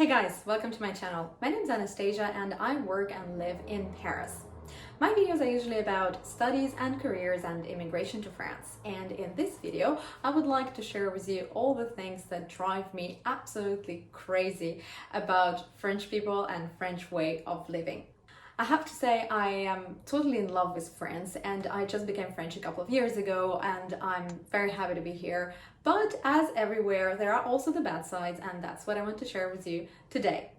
Hey guys, welcome to my channel. My name is Anastasia and I work and live in Paris. My videos are usually about studies and careers and immigration to France. And in this video, I would like to share with you all the things that drive me absolutely crazy about French people and French way of living. I have to say I am totally in love with France and I just became French a couple of years ago and I'm very happy to be here. But as everywhere, there are also the bad sides and that's what I want to share with you today.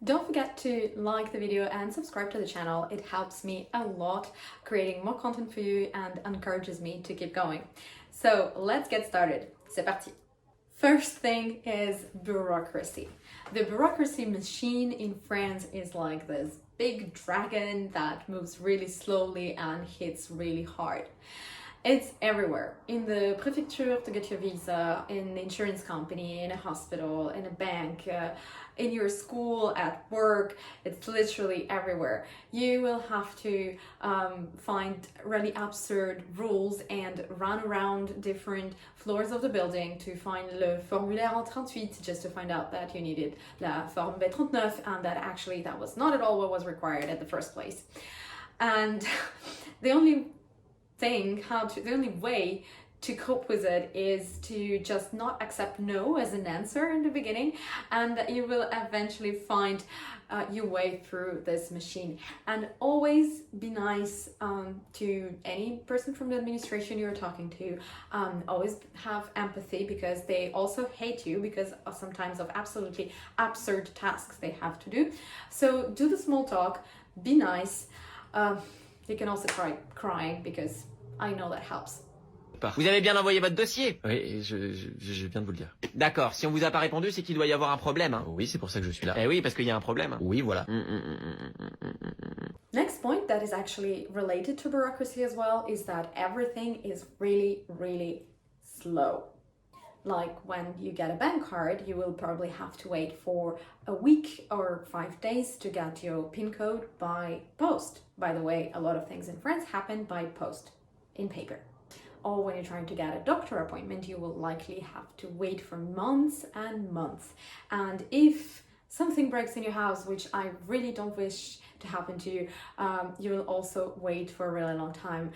Don't forget to like the video and subscribe to the channel. It helps me a lot creating more content for you and encourages me to keep going. So let's get started. C'est parti! First thing is bureaucracy. The bureaucracy machine in France is like this big dragon that moves really slowly and hits really hard. It's everywhere. In the prefecture to get your visa, in the insurance company, in a hospital, in a bank, in your school, at work. It's literally everywhere. You will have to find really absurd rules and run around different floors of the building to find le formulaire en 38 just to find out that you needed la forme B39 and that actually that was not at all what was required at the first place. And the only way to cope with it is to just not accept no as an answer in the beginning, and that you will eventually find your way through this machine. And always be nice to any person from the administration you're talking to. Always have empathy because they also hate you because of sometimes of absolutely absurd tasks they have to do. So do the small talk, be nice. You can also try crying because I know that helps. Vous avez bien envoyé votre dossier? Oui, je viens de vous le dire. D'accord, si on vous a pas répondu, c'est qu'il doit y avoir un problème. Hein. Oui, c'est pour ça que je suis là. Eh oui, parce qu'il y a un problème. Oui, voilà. Next point that is actually related to bureaucracy as well is that everything is really, really slow. Like when you get a bank card, you will probably have to wait for a week or 5 days to get your PIN code by post. By the way, a lot of things in France happen by post, in paper. Or when you're trying to get a doctor appointment, you will likely have to wait for months and months. And if something breaks in your house, which I really don't wish to happen to you, you will also wait for a really long time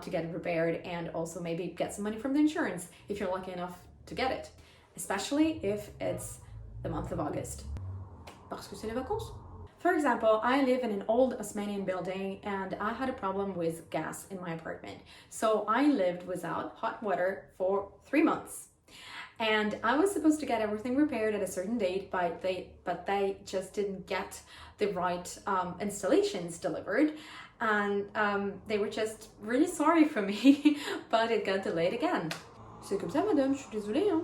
to get it repaired and also maybe get some money from the insurance if you're lucky enough to get it, especially if it's the month of August. Parce que c'est les vacances. For example, I live in an old Osmanian building and I had a problem with gas in my apartment. So I lived without hot water for 3 months. And I was supposed to get everything repaired at a certain date, but they just didn't get the right installations delivered. And they were just really sorry for me, but it got delayed again. C'est comme ça, madame, je suis désolée, hein?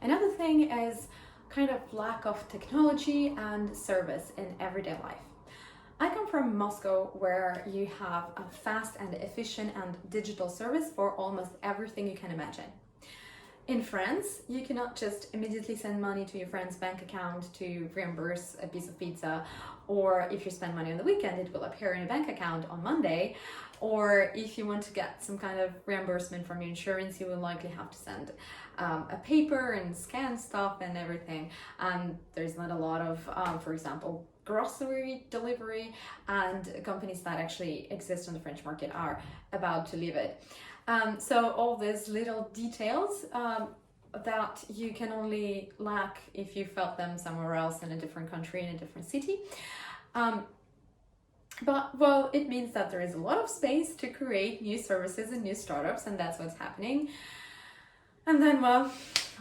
Another thing is kind of lack of technology and service in everyday life. I come from Moscow, where you have a fast and efficient and digital service for almost everything you can imagine. In France, you cannot just immediately send money to your friend's bank account to reimburse a piece of pizza, or if you spend money on the weekend, it will appear in a bank account on Monday, or if you want to get some kind of reimbursement from your insurance, you will likely have to send a paper and scan stuff and everything. And there's not a lot of, for example, grocery delivery, and companies that actually exist on the French market are about to leave it. So all these little details that you can only lack if you felt them somewhere else in a different country, in a different city. But, well, it means that there is a lot of space to create new services and new startups, and that's what's happening. And then, well,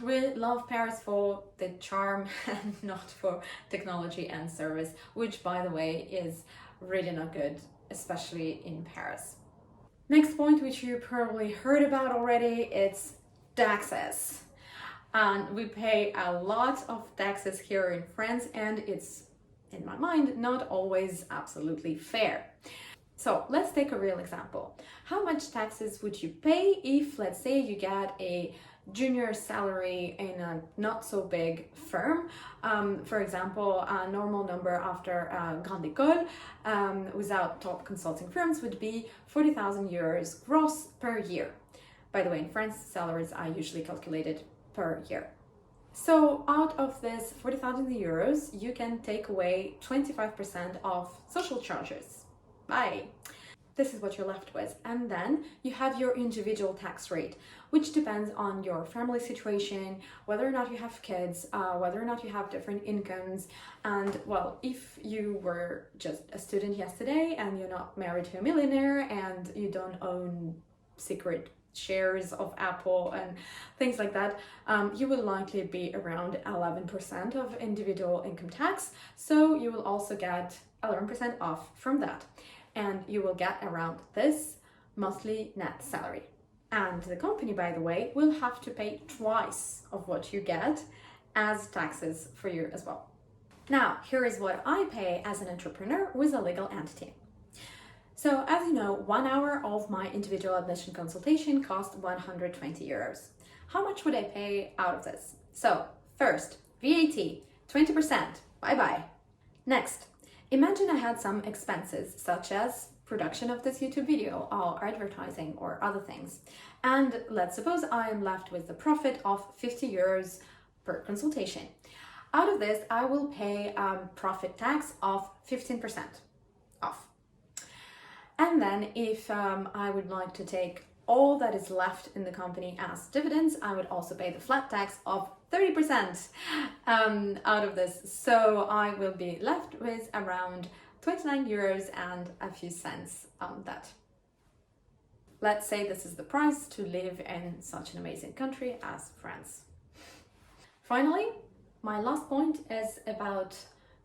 we love Paris for the charm and not for technology and service, which, by the way, is really not good, especially in Paris. Next point, which you probably heard about already, it's taxes. And we pay a lot of taxes here in France, and it's, in my mind, not always absolutely fair. So let's take a real example. How much taxes would you pay if, let's say, you get a junior salary in a not so big firm? For example, a normal number after Grande École without top consulting firms would be 40,000 euros gross per year. By the way, in France, salaries are usually calculated per year. So out of this 40,000 euros, you can take away 25% of social charges. Bye. This is what you're left with. And then you have your individual tax rate, which depends on your family situation, whether or not you have kids, whether or not you have different incomes. And well, if you were just a student yesterday and you're not married to a millionaire and you don't own secret shares of Apple and things like that, you will likely be around 11% of individual income tax. So you will also get 11% off from that. And you will get around this monthly net salary. And the company, by the way, will have to pay twice of what you get as taxes for you as well. Now, here is what I pay as an entrepreneur with a legal entity. So as you know, 1 hour of my individual admission consultation cost 120 euros. How much would I pay out of this? So first, VAT, 20%, bye-bye. Next, imagine I had some expenses such as production of this YouTube video or advertising or other things. And let's suppose I am left with the profit of 50 euros per consultation. Out of this, I will pay profit tax of 15% off. And then if I would like to take all that is left in the company as dividends, I would also pay the flat tax of 30% out of this. So I will be left with around 29 euros and a few cents on that. Let's say this is the price to live in such an amazing country as France. Finally, my last point is about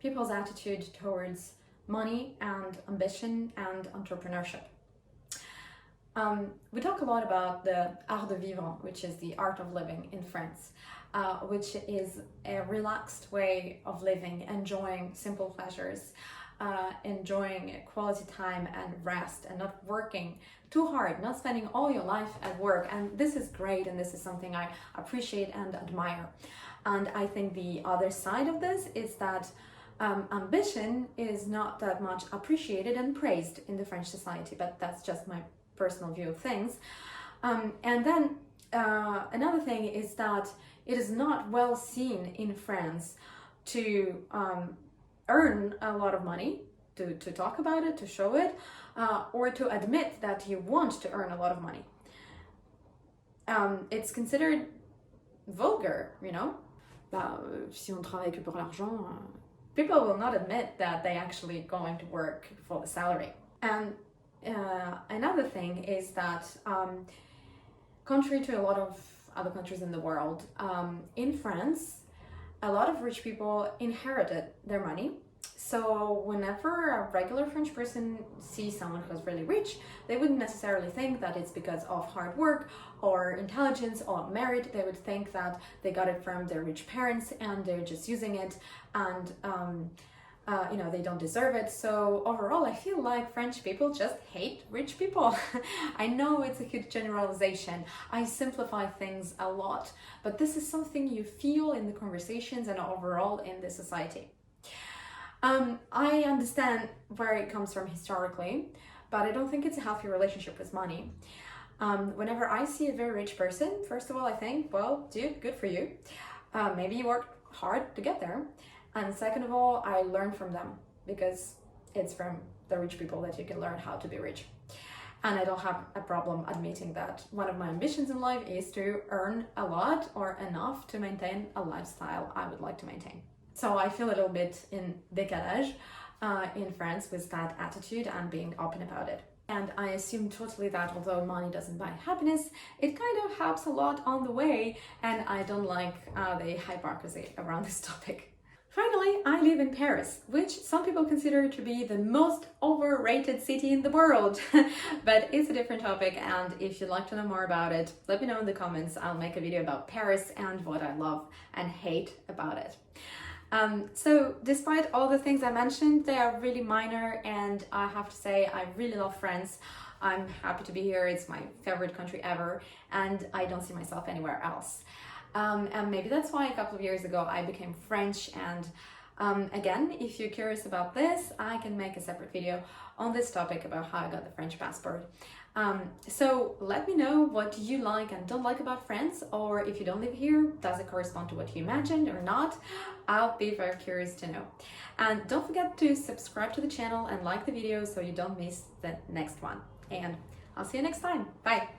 people's attitude towards money and ambition and entrepreneurship. We talk a lot about the art de vivre, which is the art of living in France, which is a relaxed way of living, enjoying simple pleasures, enjoying quality time and rest, and not working too hard, not spending all your life at work. And this is great, and this is something I appreciate and admire. And I think the other side of this is that ambition is not that much appreciated and praised in the French society, but that's just my personal view of things. And then another thing is that it is not well seen in France to earn a lot of money, to talk about it, to show it, or to admit that you want to earn a lot of money. It's considered vulgar, you know? Si on travaille que pour l'argent, people will not admit that they actually going to work for the salary. And another thing is that contrary to a lot of other countries in the world, in France, a lot of rich people inherited their money. So whenever a regular French person sees someone who's really rich, they wouldn't necessarily think that it's because of hard work or intelligence or merit. They would think that they got it from their rich parents and they're just using it, and you know, they don't deserve it. So overall, I feel like French people just hate rich people. I know it's a huge generalization. I simplify things a lot, but this is something you feel in the conversations and overall in the society. I understand where it comes from historically, but I don't think it's a healthy relationship with money. Whenever I see a very rich person, first of all, I think, well, dude, good for you. Maybe you worked hard to get there. And second of all, I learn from them, because it's from the rich people that you can learn how to be rich. And I don't have a problem admitting that one of my ambitions in life is to earn a lot or enough to maintain a lifestyle I would like to maintain. So I feel a little bit in décalage in France with that attitude and being open about it. And I assume totally that although money doesn't buy happiness, it kind of helps a lot on the way, and I don't like the hypocrisy around this topic. Finally, I live in Paris, which some people consider to be the most overrated city in the world. But it's a different topic, and if you'd like to know more about it, let me know in the comments. I'll make a video about Paris and what I love and hate about it. So despite all the things I mentioned, they are really minor, and I have to say I really love France. I'm happy to be here. It's my favorite country ever, and I don't see myself anywhere else. And maybe that's why a couple of years ago I became French. And again, if you're curious about this, I can make a separate video on this topic about how I got the French passport. So let me know what you like and don't like about France, or if you don't live here, does it correspond to what you imagined or not? I'll be very curious to know. And don't forget to subscribe to the channel and like the video so you don't miss the next one. And I'll see you next time. Bye!